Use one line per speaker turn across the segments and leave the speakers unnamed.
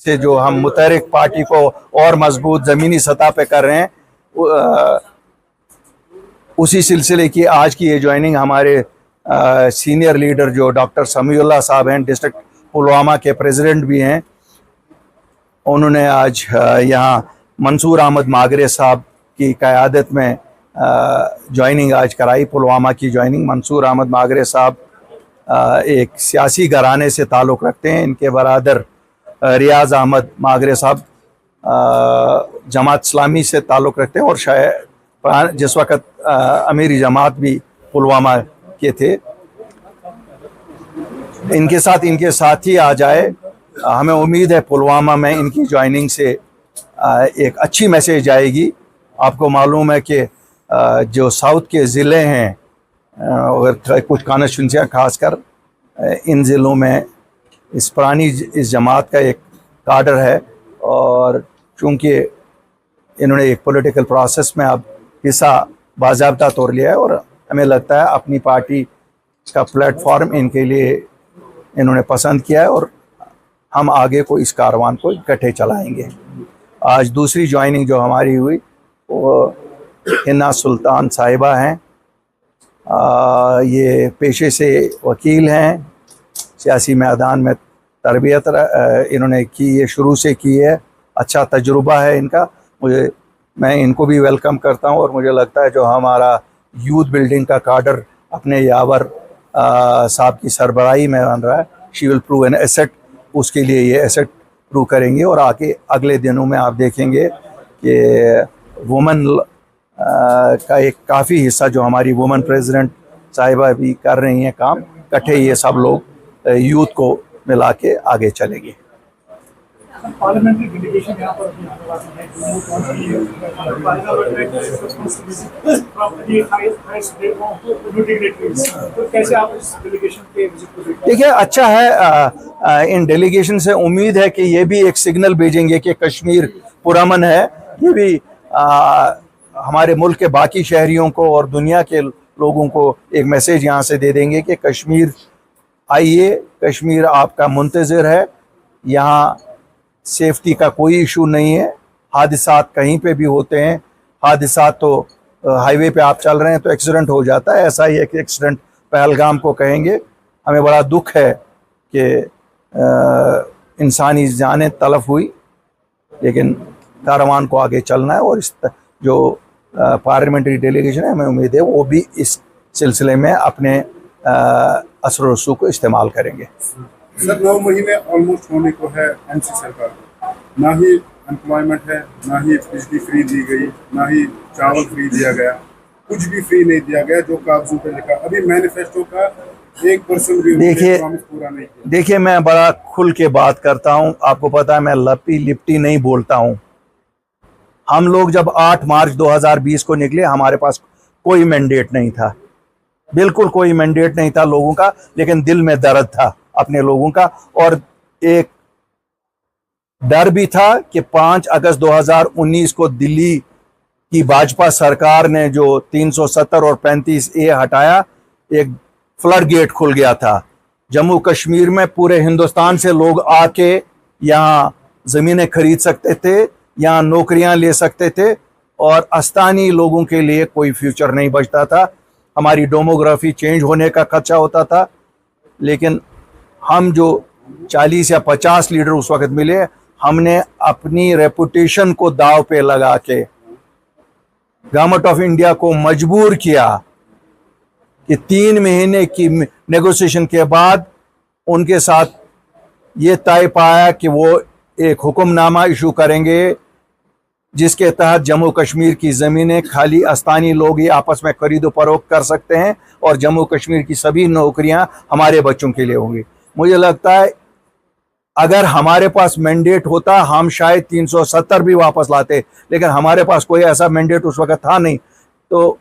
से जो हम मुतहरिक पार्टी को और मजबूत ज़मीनी सतह पे कर रहे हैं, उसी सिलसिले की आज की ये ज्वाइनिंग हमारे सीनियर लीडर जो डॉक्टर समीउल्लाह साहब हैं, डिस्ट्रिक्ट पुलवामा के प्रेसिडेंट भी हैं, उन्होंने आज यहाँ मंसूर अहमद मागरे साहब की क़यादत में ज्वाइनिंग आज कराई। पुलवामा की ज्वाइनिंग। मंसूर अहमद मागरे साहब एक सियासी घराने से ताल्लुक़ रखते हैं। इनके बरादर रियाज अहमद मागरे साहब जमात इस्लामी से ताल्लुक़ रखते हैं और शायद जिस वक़्त अमीरी जमात भी पुलवामा के थे। इनके साथ ही आ जाए। हमें उम्मीद है पुलवामा में इनकी ज्वाइनिंग से एक अच्छी मैसेज आएगी। आपको मालूम है कि जो साउथ के ज़िले हैं और कुछ कॉन्स्टिट्यूंसियाँ खासकर इन ज़िलों में इस जमात का एक काडर है और चूँकि इन्होंने एक पॉलिटिकल प्रोसेस में अब हिस्सा बाज़ाब्ता तौर लिया है और हमें लगता है अपनी पार्टी का प्लेटफॉर्म इनके लिए इन्होंने पसंद किया है और हम आगे को इस कारवान को इकट्ठे चलाएंगे। आज दूसरी ज्वाइनिंग जो हमारी हुई वो हिना सुल्तान साहिबा हैं। ये पेशे से वकील हैं, सियासी मैदान में तरबियत इन्होंने की, ये शुरू से की है। अच्छा तजुर्बा है इनका। मैं इनको भी वेलकम करता हूँ और मुझे लगता है जो हमारा यूथ बिल्डिंग का काडर अपने यावर साहब की सरबराही में बन रहा है, she will prove an asset, उसके लिए ये एसेट प्रूव करेंगे और आके अगले दिनों में आप देखेंगे कि वुमेन का एक काफ़ी हिस्सा जो हमारी वुमेन प्रेसिडेंट साहिबा भी कर रही हैं काम, इकट्ठे ये सब लोग यूथ को मिला के आगे चलेंगे।
पार्लियामेंट्री डेलीगेशन यहाँ पर कैसे आप इस डेलीगेशन के विजिट को देखते हैं?
देखिए, अच्छा है। इन डेलीगेशन से उम्मीद है कि ये भी एक सिग्नल भेजेंगे कि कश्मीर पुरअमन है। ये भी हमारे मुल्क के बाकी शहरियों को और दुनिया के लोगों को एक मैसेज यहाँ से दे देंगे कि कश्मीर आइए, कश्मीर आपका मुंतज़िर है। यहाँ सेफ्टी का कोई इशू नहीं है। हादिसात कहीं पे भी होते हैं। हादिसात तो हाईवे पे आप चल रहे हैं तो एक्सीडेंट हो जाता है। ऐसा ही एक एक्सीडेंट पहलगाम को कहेंगे। हमें बड़ा दुख है कि इंसानी जानें तलफ हुई, लेकिन कारवान को आगे चलना है और इस जो पार्लियामेंट्री डेलीगेशन है, हमें उम्मीद है वो भी इस सिलसिले में अपने असर रसूख को इस्तेमाल करेंगे।
सर 9 महीने ऑलमोस्ट होने को है एमसी सरकार को, ना ही एम्प्लॉयमेंट है, ना ही बिजली फ्री दी गई, ना ही चावल फ्री दिया गया, कुछ भी फ्री नहीं दिया गया जो कागजों पे लिखा। अभी मैनिफेस्टो का 1% भी प्रॉमिस पूरा नहीं किया।
देखिए, मैं बड़ा खुल के बात करता हूँ। आपको पता है मैं लपी लिपटी नहीं बोलता हूँ। हम लोग जब 8 मार्च 2020 को निकले, हमारे पास कोई मैंडेट नहीं था, बिल्कुल कोई मैंडेट नहीं था लोगों का, लेकिन दिल में दर्द था अपने लोगों का और एक डर भी था कि 5 अगस्त 2019 को दिल्ली की भाजपा सरकार ने जो 370 और 35A हटाया, एक फ्लड गेट खुल गया था। जम्मू कश्मीर में पूरे हिंदुस्तान से लोग आके यहाँ ज़मीनें खरीद सकते थे, यहाँ नौकरियाँ ले सकते थे और अस्थानी लोगों के लिए कोई फ्यूचर नहीं बचता था। हमारी डेमोग्राफी चेंज होने का खदशा होता था, लेकिन हम जो 40 या 50 लीडर उस वक्त मिले, हमने अपनी रेपुटेशन को दाव पे लगा के गवर्नमेंट ऑफ इंडिया को मजबूर किया कि 3 महीने की नेगोशिएशन के बाद उनके साथ ये तय पाया कि वो एक हुक्मनामा इशू करेंगे जिसके तहत जम्मू कश्मीर की ज़मीनें खाली अस्थानी लोग ही आपस में खरीदो फरोख्त कर सकते हैं और जम्मू कश्मीर की सभी नौकरियां हमारे बच्चों के लिए होंगी। मुझे लगता है अगर हमारे पास मैंडेट होता हम शायद 370 भी वापस लाते, लेकिन हमारे पास कोई ऐसा मैंडेट उस वक्त था नहीं। तो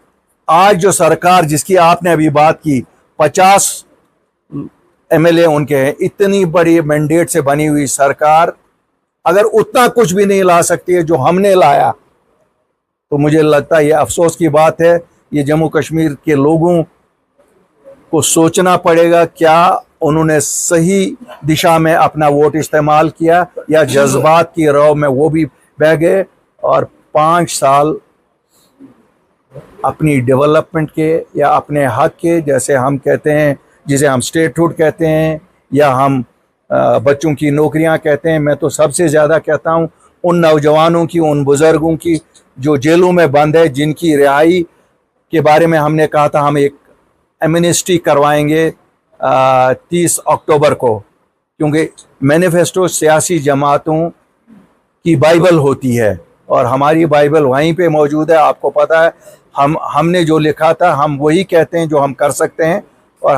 आज जो सरकार जिसकी आपने अभी बात की, 50 MLA उनके हैं, इतनी बड़ी मैंडेट से बनी हुई सरकार अगर उतना कुछ भी नहीं ला सकती है जो हमने लाया, तो मुझे लगता है ये अफसोस की बात है। ये जम्मू कश्मीर के लोगों को सोचना पड़ेगा क्या उन्होंने सही दिशा में अपना वोट इस्तेमाल किया या जज्बात की राह में वो भी बह गए, और 5 साल अपनी डेवलपमेंट के या अपने हक के, जैसे हम कहते हैं, जिसे हम स्टेटहुड कहते हैं या हम बच्चों की नौकरियां कहते हैं, मैं तो सबसे ज़्यादा कहता हूं उन नौजवानों की, उन बुज़ुर्गों की जो जेलों में बंद है, जिनकी रिहाई के बारे में हमने कहा था हम एक एमनेस्टी करवाएंगे 30 अक्टूबर को, क्योंकि मैनिफेस्टो सियासी जमातों की बाइबल होती है और हमारी बाइबल वहीं पे मौजूद है। आपको पता है हमने जो लिखा था हम वही कहते हैं जो हम कर सकते हैं, और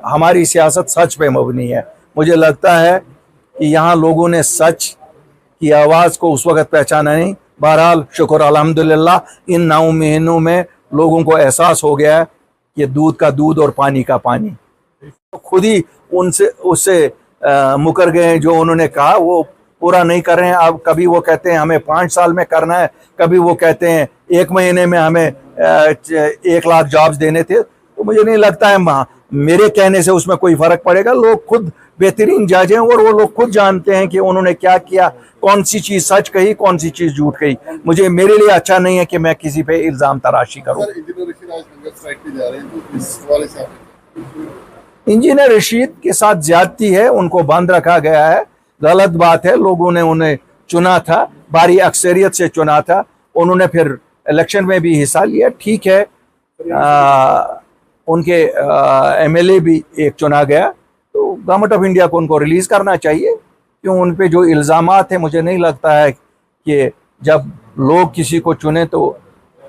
हमारी सियासत सच पे मबनी है। मुझे लगता है कि यहाँ लोगों ने सच की आवाज़ को उस वक़्त पहचाना नहीं। बहरहाल शुक्र अल्हम्दुलिल्लाह इन 9 महीनों में लोगों को एहसास हो गया है कि दूध का दूध और पानी का पानी। तो खुद ही उससे मुकर गए हैं, जो उन्होंने कहा वो पूरा नहीं कर रहे हैं। अब कभी वो कहते हैं हमें 5 साल में करना है, कभी वो कहते हैं 1 महीने में हमें 1 लाख जॉब्स देने थे। तो मुझे नहीं लगता है मेरे कहने से उसमें कोई फ़र्क पड़ेगा। लोग खुद बेहतरीन जज हैं और वो लोग खुद जानते हैं कि उन्होंने क्या किया, कौन सी चीज़ सच कही, कौन सी चीज़ झूठ कही। मेरे लिए अच्छा नहीं है कि मैं किसी पे इल्ज़ाम तराशी करूँ। इंजीनियर रशीद के साथ ज्यादती है, उनको बंद रखा गया है, गलत बात है। लोगों ने उन्हें चुना था, भारी अक्सरियत से चुना था, उन्होंने फिर इलेक्शन में भी हिस्सा लिया, ठीक है। उनके एमएलए भी एक चुना गया, तो गवर्नमेंट ऑफ इंडिया को उनको रिलीज़ करना चाहिए। क्यों उन पे जो इल्ज़ामात हैं, मुझे नहीं लगता है कि जब लोग किसी को चुने तो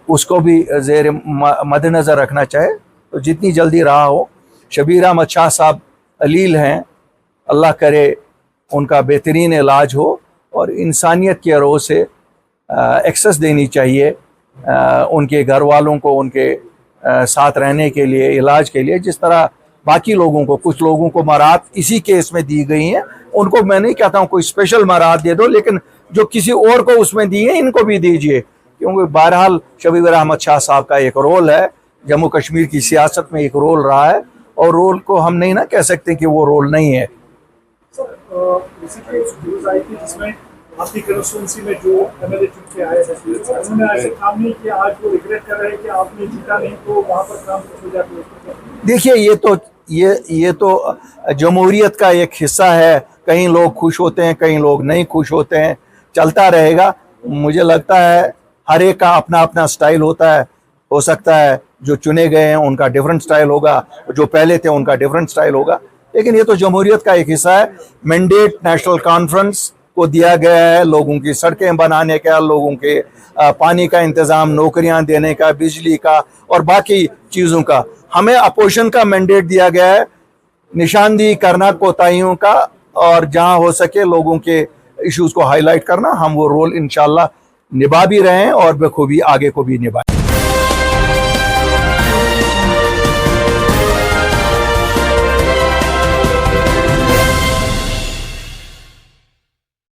उसको भी ज़ेर मद्देनज़र रखना चाहे। तो जितनी जल्दी रहा हो। शबीर अहमद शाह साहब अलील हैं, अल्लाह करे उनका बेहतरीन इलाज हो और इंसानियत के रोज़ से एक्सेस देनी चाहिए उनके घर वालों को, उनके साथ रहने के लिए, इलाज के लिए, जिस तरह बाकी लोगों को, कुछ लोगों को मराहत इसी केस में दी गई हैं। उनको मैं नहीं कहता हूँ कोई स्पेशल मराहत दे दो, लेकिन जो किसी और को उसमें दी है इनको भी दीजिए, क्योंकि बहरहाल शबीर अहमद शाह साहब का एक रोल है, जम्मू कश्मीर की सियासत में एक रोल रहा है, और रोल को हम नहीं ना कह सकते कि वो रोल नहीं है।
जिसमें आपकी कंस्टिट्यूंसी में जो एमएलए चुन के आए हैं, उन्होंने ऐसे काम नहीं किया, आज वो रिग्रेट कर रहे हैं कि आपने जीता नहीं तो वहाँ पर काम हो जाते।
देखिए, ये तो जमहूरियत का एक हिस्सा है। कहीं लोग खुश होते हैं, कहीं लोग नहीं खुश होते हैं, चलता रहेगा। मुझे लगता है हर एक का अपना अपना स्टाइल होता है। हो सकता है जो चुने गए हैं उनका डिफरेंट स्टाइल होगा, जो पहले थे उनका डिफरेंट स्टाइल होगा, लेकिन ये तो जमहूरियत का एक हिस्सा है। मैंडेट नेशनल कॉन्फ्रेंस को दिया गया है लोगों की सड़कें बनाने का, लोगों के पानी का इंतज़ाम, नौकरियां देने का, बिजली का और बाकी चीज़ों का। हमें अपोजिशन का मैंडेट दिया गया है निशानदेही करना कोताहियों का, और जहां हो सके लोगों के इश्यूज़ को हाईलाइट करना। हम वो रोल इंशाल्लाह निभा भी रहे हैं और बखूबी आगे को भी निभाएं।